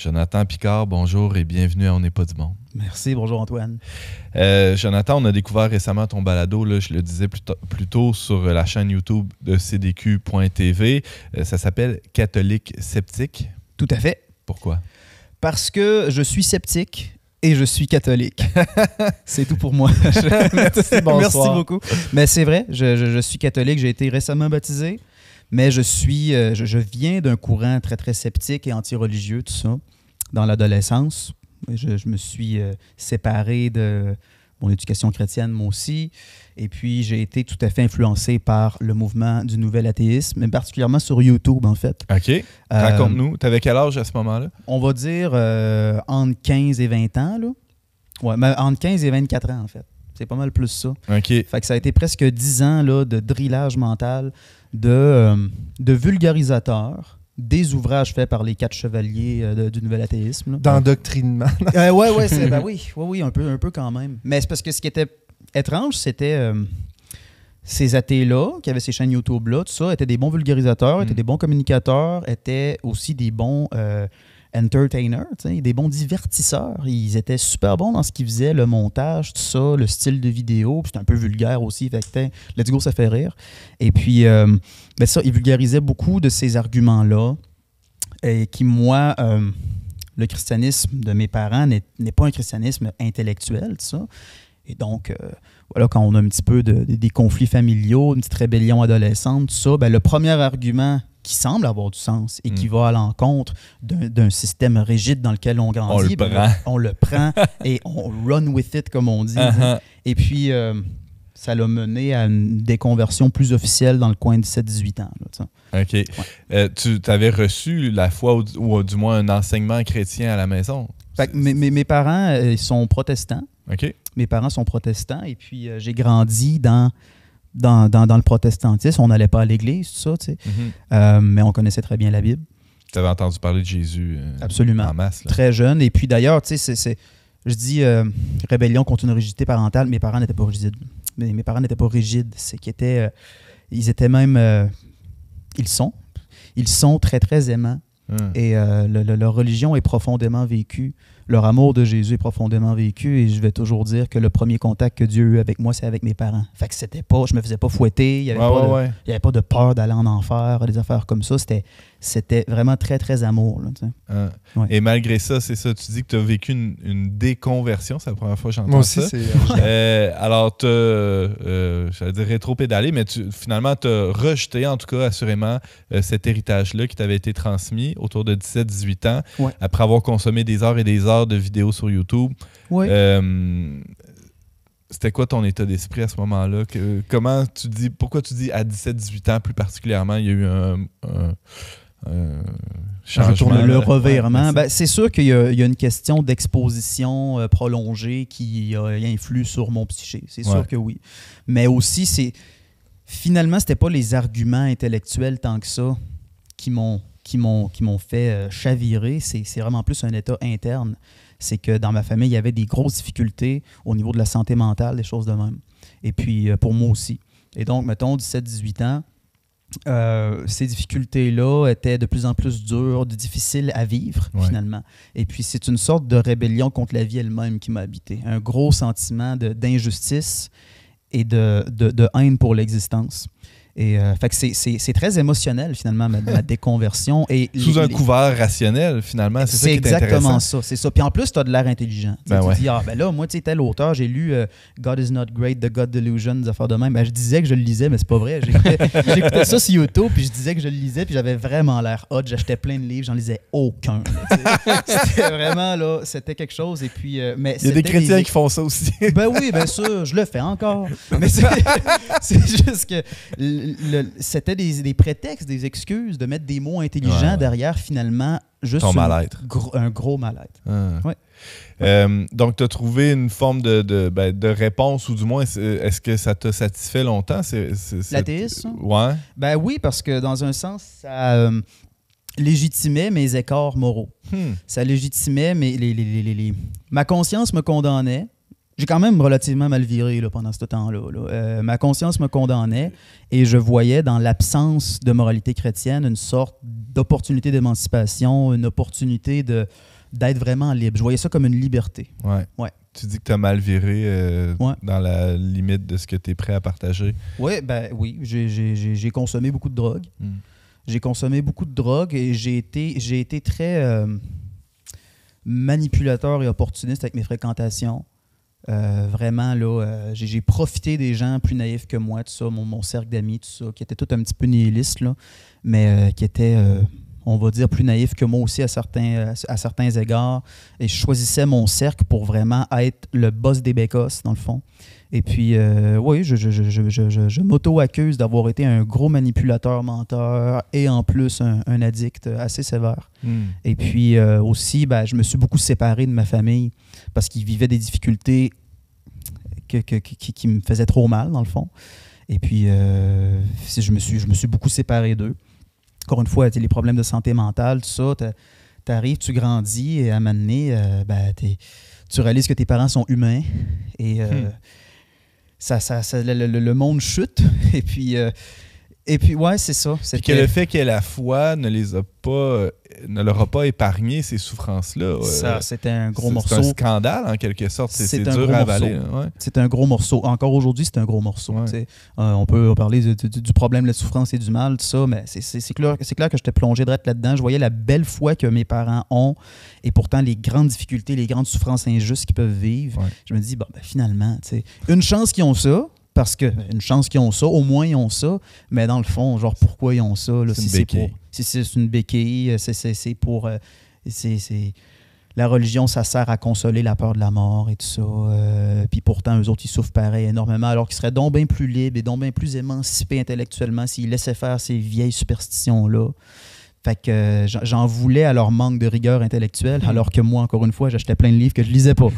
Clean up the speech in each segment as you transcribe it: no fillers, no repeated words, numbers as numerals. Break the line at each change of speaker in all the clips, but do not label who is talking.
Jonathan Picard, bonjour et bienvenue à On n'est pas du monde.
Merci, bonjour Antoine.
Jonathan, on a découvert récemment ton balado, là, je le disais plus tôt sur la chaîne YouTube de cdq.tv. Ça s'appelle Catholique sceptique.
Tout à fait.
Pourquoi?
Parce que je suis sceptique et je suis catholique. C'est tout pour moi.
Merci, bonsoir.
Merci beaucoup. Mais c'est vrai, je suis catholique, j'ai été récemment baptisé, mais je viens d'un courant très, très sceptique et anti-religieux, tout ça, dans l'adolescence. Je me suis séparé de mon éducation chrétienne, moi aussi. Et puis, j'ai été tout à fait influencé par le mouvement du nouvel athéisme, mais particulièrement sur YouTube, en fait.
OK. Raconte-nous. Tu avais quel âge à ce moment-là?
On va dire entre 15 et 20 ans, là. Ouais, mais entre 15 et 24 ans, en fait. C'est pas mal plus ça.
OK.
Fait que ça a été presque 10 ans là, de drillage mental, de vulgarisateur, des ouvrages faits par les 4 chevaliers du nouvel athéisme.
D'endoctrinement.
Oui, un peu quand même. Mais c'est parce que ce qui était étrange, c'était ces athées-là, qui avaient ces chaînes YouTube-là, tout ça, étaient des bons vulgarisateurs, étaient des bons communicateurs, étaient aussi des bons entertainers, des bons divertisseurs. Ils étaient super bons dans ce qu'ils faisaient, le montage, tout ça, le style de vidéo, puis c'était un peu vulgaire aussi, fait que let's go, ça fait rire. Et puis, ça, ils vulgarisaient beaucoup de ces arguments-là, et qui, moi, le christianisme de mes parents n'est pas un christianisme intellectuel, tout ça. Et donc, voilà, quand on a un petit peu des conflits familiaux, une petite rébellion adolescente, tout ça, le premier argument qui semble avoir du sens et qui va à l'encontre d'un système rigide dans lequel on grandit, on le prend et on run with it, comme on dit. Et puis, ça l'a mené à une déconversion plus officielle dans le coin de 17-18 ans. Là,
OK. Ouais. Tu avais reçu la foi ou du moins un enseignement chrétien à la maison?
Fait que mes parents ils sont protestants.
OK.
Mes parents sont protestants et puis j'ai grandi dans le protestantisme. On n'allait pas à l'église, tout ça, tu sais. Mais on connaissait très bien la Bible.
Tu avais entendu parler de Jésus
absolument,
en masse. Là.
Très jeune. Et puis d'ailleurs, tu sais, je dis rébellion contre une rigidité parentale. Mes parents n'étaient pas rigides. Mes parents n'étaient pas rigides. C'est qu'ils étaient... ils étaient même... Ils sont très, très aimants. Et leur religion est profondément vécue. Leur amour de Jésus est profondément vécu. Et je vais toujours dire que le premier contact que Dieu a eu avec moi, c'est avec mes parents. Fait que c'était pas... Je me faisais pas fouetter. Il n'y avait pas de peur d'aller en enfer, des affaires comme ça. C'était vraiment très, très amour. Là,
Et malgré ça, c'est ça, tu dis que tu as vécu une déconversion. C'est la première fois que j'entends ça.
Moi aussi,
alors, tu as, j'allais dire rétro-pédalé, mais finalement, tu as rejeté, en tout cas, assurément, cet héritage-là qui t'avait été transmis autour de 17-18 ans, après avoir consommé des heures et des heures de vidéos sur YouTube. C'était quoi ton état d'esprit à ce moment-là? Pourquoi tu dis à 17-18 ans plus particulièrement, il y a eu un changement?
Le revirement. C'est sûr qu'il y a une question d'exposition prolongée qui a influé sur mon psyché. C'est sûr que oui. Mais aussi, finalement, c'était pas les arguments intellectuels tant que ça qui m'ont fait chavirer. C'est vraiment plus un état interne. C'est que dans ma famille, il y avait des grosses difficultés au niveau de la santé mentale, des choses de même. Et puis, pour moi aussi. Et donc, mettons, 17-18 ans, ces difficultés-là étaient de plus en plus dures, difficiles à vivre, finalement. Et puis, c'est une sorte de rébellion contre la vie elle-même qui m'a habité. Un gros sentiment d'injustice et de haine pour l'existence. Et fait que c'est très émotionnel, finalement, ma déconversion. Et
sous un couvert rationnel, finalement, c'est ça qui est
exactement ça, c'est ça. Puis en plus, tu as de l'air intelligent. Tu dis, là, moi, tu sais, tel auteur, j'ai lu God is not great, The God Delusion, des affaires de même. Je disais que je le lisais, mais c'est pas vrai. J'écoutais ça sur YouTube, puis je disais que je le lisais, puis j'avais vraiment l'air hot. J'achetais plein de livres, j'en lisais aucun. C'était vraiment, là, c'était quelque chose. Et puis, mais
il y a des chrétiens qui font ça aussi.
Ben oui, bien sûr, je le fais encore. Mais c'est juste que c'était des prétextes, des excuses de mettre des mots intelligents derrière, finalement, juste un gros mal-être.
Donc, tu as trouvé une forme de réponse, ou du moins, est-ce que ça t'a satisfait longtemps?
L'athéisme?
Ouais.
Ben oui, parce que dans un sens, ça légitimait mes écarts moraux. Ça légitimait ma conscience me condamnait. J'ai quand même relativement mal viré là, pendant ce temps-là. Là. Ma conscience me condamnait et je voyais dans l'absence de moralité chrétienne une sorte d'opportunité d'émancipation, une opportunité d'être vraiment libre. Je voyais ça comme une liberté.
Ouais. Tu dis que tu as mal viré dans la limite de ce que tu es prêt à partager.
Oui, j'ai consommé beaucoup de drogue. J'ai consommé beaucoup de drogue et j'ai été très manipulateur et opportuniste avec mes fréquentations. Vraiment, là, j'ai profité des gens plus naïfs que moi, tout ça, mon cercle d'amis, tout ça, qui étaient tout un petit peu nihilistes, là, mais qui étaient, on va dire, plus naïfs que moi aussi à certains égards. Et je choisissais mon cercle pour vraiment être le boss des bécosses, dans le fond. Et puis, oui, je m'auto-accuse d'avoir été un gros manipulateur, menteur et en plus un addict assez sévère. Et puis aussi, je me suis beaucoup séparé de ma famille parce qu'ils vivaient des difficultés qui me faisaient trop mal, dans le fond. Et puis, je me suis beaucoup séparé d'eux. Encore une fois, les problèmes de santé mentale, tout ça, t'arrives, tu grandis et à un moment donné, tu réalises que tes parents sont humains et le monde chute. Et puis ouais, c'est ça.
Et que le fait que la foi ne leur a pas épargné ces souffrances-là.
Ça, c'était un gros morceau.
C'est un scandale, en quelque sorte. C'est dur à avaler. Ouais.
C'est un gros morceau. Encore aujourd'hui, c'est un gros morceau. Ouais. On peut parler du problème de la souffrance et du mal, tout ça, mais c'est clair que j'étais plongé direct là-dedans. Je voyais la belle foi que mes parents ont et pourtant les grandes difficultés, les grandes souffrances injustes qu'ils peuvent vivre. Ouais. Je me dis, finalement, une chance qu'ils ont ça. Parce que, une chance qu'ils ont ça, au moins ils ont ça, mais dans le fond, genre, pourquoi ils ont ça? Là,
c'est une béquille.
Si c'est une béquille, c'est pour... la religion, ça sert à consoler la peur de la mort et tout ça. Puis pourtant, eux autres, ils souffrent pareil énormément, alors qu'ils seraient donc bien plus libres et donc bien plus émancipés intellectuellement s'ils laissaient faire ces vieilles superstitions-là. Fait que j'en voulais à leur manque de rigueur intellectuelle, alors que moi, encore une fois, j'achetais plein de livres que je lisais pas.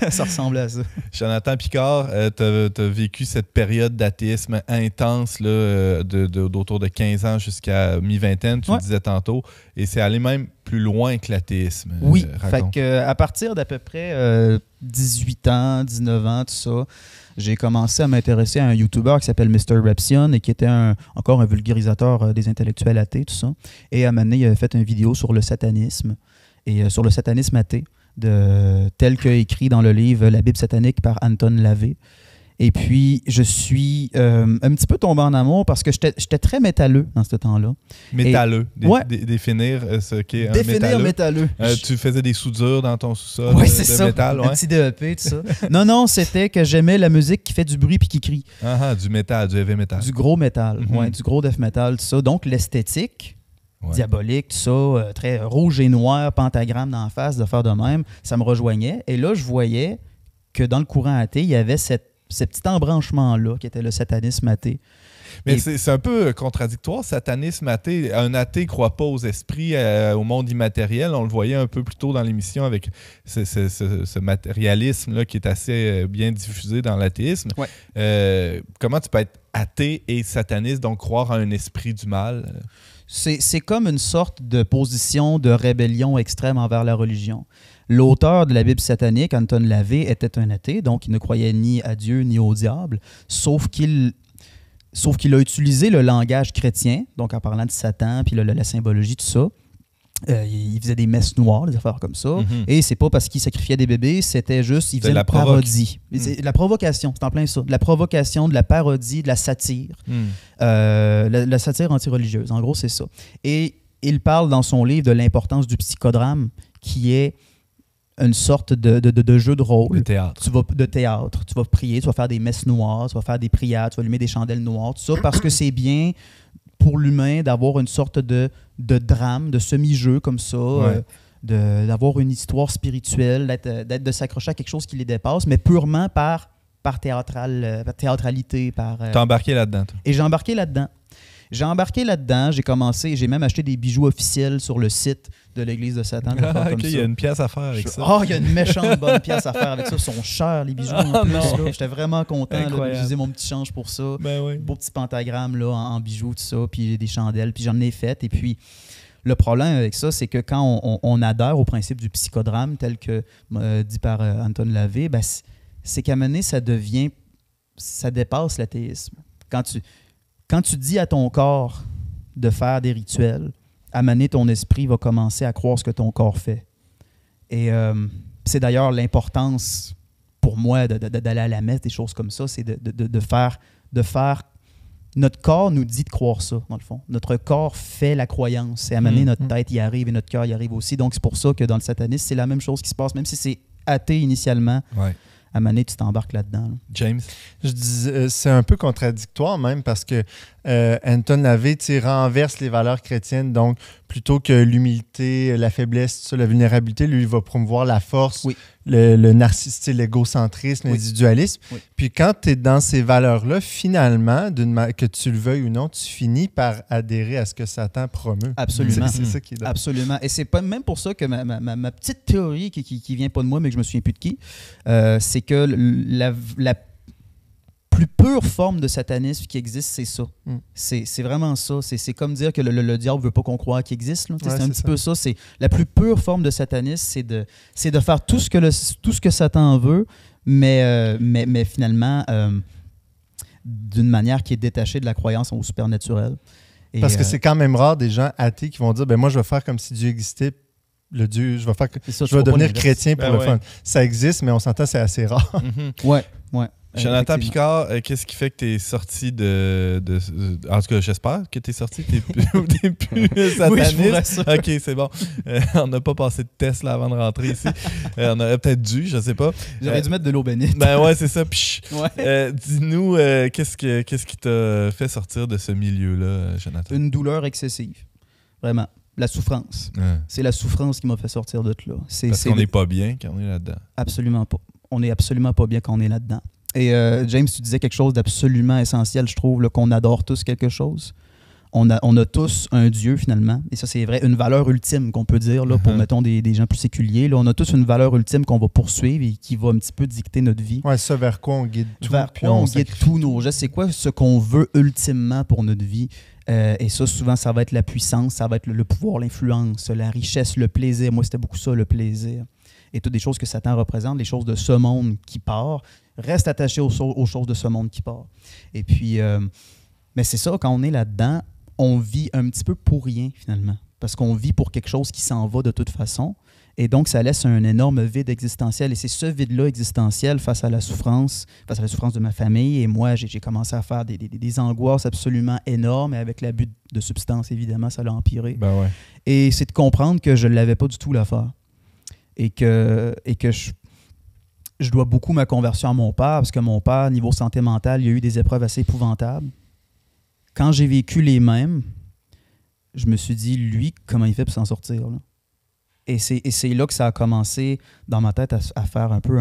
Ça ressemblait à ça.
Jonathan Picard, tu as vécu cette période d'athéisme intense là, d'autour de 15 ans jusqu'à mi-vingtaine, tu le disais tantôt, et c'est allé même plus loin que l'athéisme.
Oui, fait que, à partir d'à peu près 18 ans, 19 ans, tout ça, j'ai commencé à m'intéresser à un YouTuber qui s'appelle Mr. Repsion et qui était encore un vulgarisateur des intellectuels athées, tout ça. Et à un moment donné, il avait fait une vidéo sur le satanisme et sur le satanisme athée, tel que écrit dans le livre La Bible satanique par Anton LaVey. Et puis, je suis un petit peu tombé en amour parce que j'étais très métalleux dans ce temps-là.
Métalleux? Définir ce qu'est un métalleux?
Définir métalleux.
Tu faisais des soudures dans ton sous-sol
de
métal?
Un petit DEP, tout ça. Non, c'était que j'aimais la musique qui fait du bruit puis qui crie.
Du métal, du heavy metal.
Du gros métal, du gros death metal, tout ça. Donc, l'esthétique diabolique, tout ça, très rouge et noir, pentagramme d'en face, de faire de même, ça me rejoignait. Et là, je voyais que dans le courant athée, il y avait ce petit embranchement-là qui était le satanisme athée.
Mais c'est un peu contradictoire, satanisme athée. Un athée ne croit pas aux esprits, au monde immatériel. On le voyait un peu plus tôt dans l'émission avec ce matérialisme-là qui est assez bien diffusé dans l'athéisme. Ouais. Comment tu peux être athée et sataniste, donc croire à un esprit du mal?
C'est comme une sorte de position de rébellion extrême envers la religion. L'auteur de la Bible satanique, Anton LaVey, était un athée, donc il ne croyait ni à Dieu ni au diable, sauf qu'il a utilisé le langage chrétien, donc en parlant de Satan, puis la symbologie, tout ça. Il faisait des messes noires, des affaires comme ça. Et c'est pas parce qu'il sacrifiait des bébés, c'était juste, il faisait une parodie. De la provocation, c'est en plein ça. De la provocation, de la parodie, de la satire. La satire anti-religieuse, en gros, c'est ça. Et il parle dans son livre de l'importance du psychodrame, qui est une sorte de jeu de rôle.
De théâtre.
Tu vas prier, tu vas faire des messes noires, tu vas faire des prières, tu vas allumer des chandelles noires, tout ça, parce que c'est bien pour l'humain d'avoir une sorte de drame, de semi-jeu comme ça, d'avoir une histoire spirituelle, de s'accrocher à quelque chose qui les dépasse, mais purement par théâtralité.
T'as embarqué là-dedans, toi?
Et j'ai embarqué là-dedans. J'ai même acheté des bijoux officiels sur le site de l'Église de Satan.
Il y a une pièce à faire avec ça.
Il y a une méchante bonne pièce à faire avec ça. Ils sont chers, les bijoux. J'étais vraiment content d'utiliser mon petit change pour ça. Beau petit pentagramme là, en bijoux, tout ça, puis des chandelles. Puis j'en ai fait. Et puis Le problème avec ça, c'est que quand on adhère au principe du psychodrame, tel que dit par Anton LaVey, ben, c'est qu'à un moment donné, ça dépasse l'athéisme. Quand tu dis à ton corps de faire des rituels, à un moment donné, ton esprit va commencer à croire ce que ton corps fait. Et c'est d'ailleurs l'importance pour moi d'aller à la messe, des choses comme ça, c'est de faire... Notre corps nous dit de croire ça, dans le fond. Notre corps fait la croyance. Et à un moment donné, notre tête y arrive et notre cœur y arrive aussi. Donc, c'est pour ça que dans le satanisme, c'est la même chose qui se passe, même si c'est athée initialement.
Ouais.
À un moment donné, tu t'embarques là-dedans. Là.
James?
Je dis, c'est un peu contradictoire même parce que Anton LaVey renverse les valeurs chrétiennes. Donc, plutôt que l'humilité, la faiblesse, tout ça, la vulnérabilité, lui, il va promouvoir la force, le narcissisme, l'égocentrisme, l'individualisme. Oui. Puis quand tu es dans ces valeurs-là, finalement, que tu le veuilles ou non, tu finis par adhérer à ce que Satan promeut.
Absolument.
C'est ça qui est drôle.
Absolument. Et c'est pas même pour ça que ma petite théorie qui vient pas de moi, mais que je me souviens plus de qui, c'est que la plus pure forme de satanisme qui existe, c'est ça. C'est vraiment ça. C'est comme dire que le diable veut pas qu'on croie qu'il existe. Là. C'est un petit peu ça. C'est la plus pure forme de satanisme, c'est de faire tout ce que Satan veut, mais finalement d'une manière qui est détachée de la croyance au supernaturel. Et,
parce que c'est quand même rare des gens athées qui vont dire moi je vais faire comme si Dieu existait. Le Dieu, je vais devenir chrétien pour le fun. Ça existe, mais on s'entend, c'est assez rare.
Ouais.
Jonathan Picard, qu'est-ce qui fait que tu es sorti de... En tout cas, j'espère que tu es sorti. Tu n'es plus sataniste.
Oui,
OK, c'est bon. On n'a pas passé de test là, avant de rentrer ici. On aurait peut-être dû, je ne sais pas.
J'aurais dû mettre de l'eau bénite.
Ben ouais, c'est ça. Dis-nous, qu'est-ce qui t'a fait sortir de ce milieu-là, Jonathan?
Une douleur excessive. Vraiment. La souffrance. C'est la souffrance qui m'a fait sortir de là.
Parce qu'on n'est pas bien quand on est là-dedans.
Absolument pas. On n'est absolument pas bien quand on est là-dedans. Et James, tu disais quelque chose d'absolument essentiel, je trouve, là, qu'on adore tous quelque chose. On a tous un Dieu, finalement. Et ça, c'est vrai, une valeur ultime qu'on peut dire, là, pour, mettons, des gens plus séculiers. Là, on a tous une valeur ultime qu'on va poursuivre et qui va un petit peu dicter notre vie.
Oui, ça, vers quoi on guide tout.
Vers quoi on guide tous nos gestes. C'est quoi ce qu'on veut ultimement pour notre vie? Et ça, souvent, ça va être la puissance, ça va être le pouvoir, l'influence, la richesse, le plaisir. Moi, c'était beaucoup ça, le plaisir. Et toutes des choses que Satan représente, les choses de ce monde qui part, reste attaché aux choses de ce monde qui part. Et puis, mais c'est ça, quand on est là-dedans, on vit un petit peu pour rien, finalement. Parce qu'on vit pour quelque chose qui s'en va de toute façon. Et donc, ça laisse un énorme vide existentiel. Et c'est ce vide-là existentiel face à la souffrance de ma famille. Et moi, j'ai commencé à faire des angoisses absolument énormes. Et avec l'abus de substances, évidemment, ça l'a empiré.
Ben ouais.
Et c'est de comprendre que je ne l'avais pas du tout l'affaire. Et que je dois beaucoup ma conversion à mon père, parce que mon père, niveau santé mentale, il a eu des épreuves assez épouvantables. Quand j'ai vécu les mêmes, je me suis dit, lui, comment il fait pour s'en sortir? Là? Et c'est là que ça a commencé, dans ma tête, à faire un peu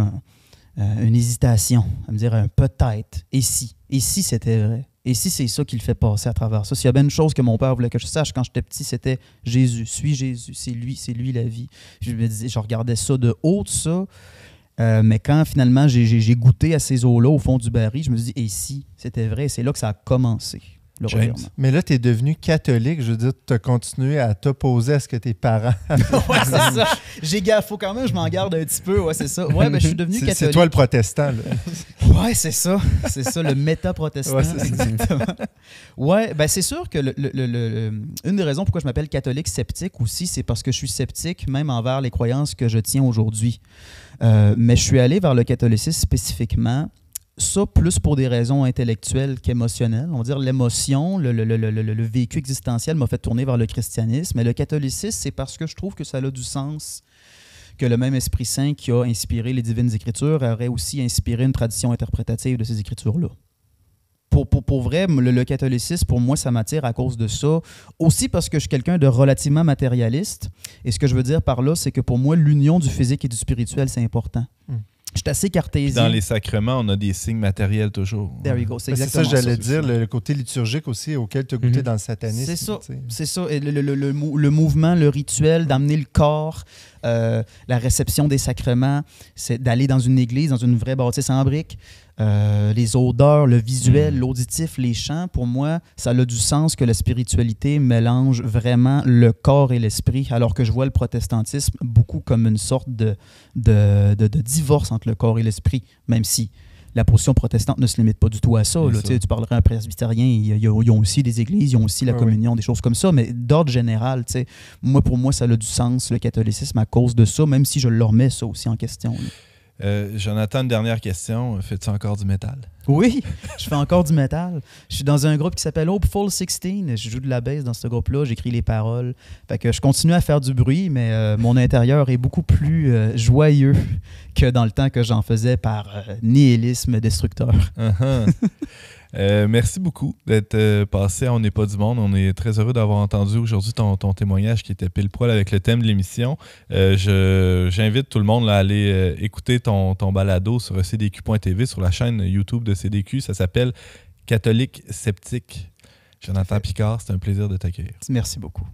une hésitation, à me dire peut-être, et si c'était vrai? Et si c'est ça qui le fait passer à travers ça? S'il y a bien une chose que mon père voulait que je sache quand j'étais petit, c'était Jésus, suis Jésus, c'est lui la vie. Je me disais, je regardais ça de haut, ça, mais quand finalement j'ai goûté à ces eaux-là au fond du baril, je me suis dit, et si c'était vrai? C'est là que ça a commencé.
Mais là, tu es devenu catholique. Je veux dire, tu as continué à t'opposer à ce que tes parents...
Ouais, c'est ça. Faut quand même, je m'en garde un petit peu. Ouais, c'est ça. Ouais, mais je suis devenu catholique.
C'est toi le protestant, là.
Ouais, c'est ça. C'est ça, le méta-protestant. Ouais, exactement. Ouais, ben c'est sûr que une des raisons pourquoi je m'appelle catholique sceptique aussi, c'est parce que je suis sceptique même envers les croyances que je tiens aujourd'hui. Mais je suis allé vers le catholicisme spécifiquement. Ça, plus pour des raisons intellectuelles qu'émotionnelles. On va dire l'émotion, le vécu existentiel m'a fait tourner vers le christianisme. Mais le catholicisme, c'est parce que je trouve que ça a du sens, que le même Esprit Saint qui a inspiré les Divines Écritures aurait aussi inspiré une tradition interprétative de ces Écritures-là. Pour vrai, le catholicisme, pour moi, ça m'attire à cause de ça. Aussi parce que je suis quelqu'un de relativement matérialiste. Et ce que je veux dire par là, c'est que pour moi, l'union du physique et du spirituel, c'est important. Je suis assez cartésien.
Dans les sacrements, on a des signes matériels toujours.
There you go. C'est exactement ça.
C'est ça, j'allais dire, le côté liturgique aussi auquel tu as goûté dans le satanisme.
C'est ça. C'est ça. Et le mouvement, le rituel, d'amener le corps, la réception des sacrements, c'est d'aller dans une église, dans une vraie bâtisse en briques. les odeurs, le visuel, l'auditif, les chants, pour moi, ça a du sens que la spiritualité mélange vraiment le corps et l'esprit, alors que je vois le protestantisme beaucoup comme une sorte de divorce entre le corps et l'esprit, même si la position protestante ne se limite pas du tout à ça. Là, tu parlerais à un presbytérien, ils ont aussi des églises, ils ont aussi la communion, des choses comme ça, mais d'ordre général, pour moi, ça a du sens, le catholicisme, à cause de ça, même si je le remets ça aussi en question.
Jonathan, une dernière question. Fais-tu encore du métal?
Oui, je fais encore du métal. Je suis dans un groupe qui s'appelle Hopeful 16. Je joue de la bass dans ce groupe-là, j'écris les paroles. Fait que je continue à faire du bruit, mais mon intérieur est beaucoup plus joyeux que dans le temps que j'en faisais par nihilisme destructeur.
Merci beaucoup d'être passé à On n'est pas du monde. On est très heureux d'avoir entendu aujourd'hui ton témoignage qui était pile poil avec le thème de l'émission. J'invite tout le monde à aller écouter ton balado sur cdq.tv, sur la chaîne YouTube de CDQ. Ça s'appelle Catholique sceptique. Jonathan Picard, c'est un plaisir de t'accueillir.
Merci beaucoup.